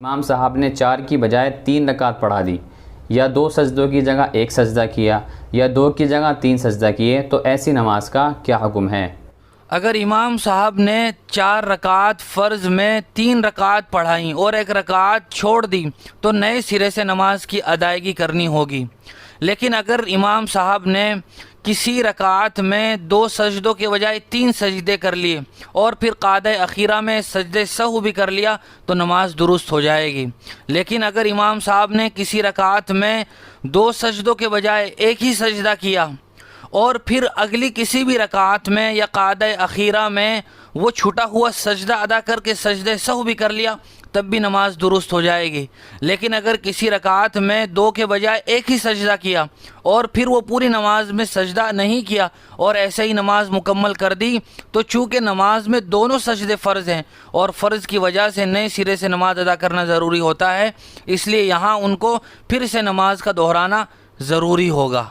امام صاحب نے 4 کی بجائے 3 رکعت پڑھا دی، یا 2 سجدوں کی جگہ 1 سجدہ کیا، یا 2 کی جگہ 3 سجدہ کیے، تو ایسی نماز کا کیا حکم ہے؟ اگر امام صاحب نے 4 رکعت فرض میں 3 رکعت پڑھائیں اور 1 رکعت چھوڑ دی تو نئے سرے سے نماز کی ادائیگی کرنی ہوگی۔ لیکن اگر امام صاحب نے کسی رکعت میں 2 سجدوں کے بجائے 3 سجدے کر لیے اور پھر قعدہ اخیرہ میں سجدے سہو بھی کر لیا تو نماز درست ہو جائے گی۔ لیکن اگر امام صاحب نے کسی رکعت میں 2 سجدوں کے بجائے 1 ہی سجدہ کیا اور پھر اگلی کسی بھی رکعت میں یا قعدہ اخیرہ میں وہ چھٹا ہوا سجدہ ادا کر کے سجدے سہو بھی کر لیا تب بھی نماز درست ہو جائے گی۔ لیکن اگر کسی رکعت میں 2 کے بجائے 1 ہی سجدہ کیا اور پھر وہ پوری نماز میں سجدہ نہیں کیا اور ایسے ہی نماز مکمل کر دی تو چونکہ نماز میں دونوں سجدے فرض ہیں اور فرض کی وجہ سے نئے سرے سے نماز ادا کرنا ضروری ہوتا ہے، اس لیے یہاں ان کو پھر سے نماز کا دہرانا ضروری ہوگا۔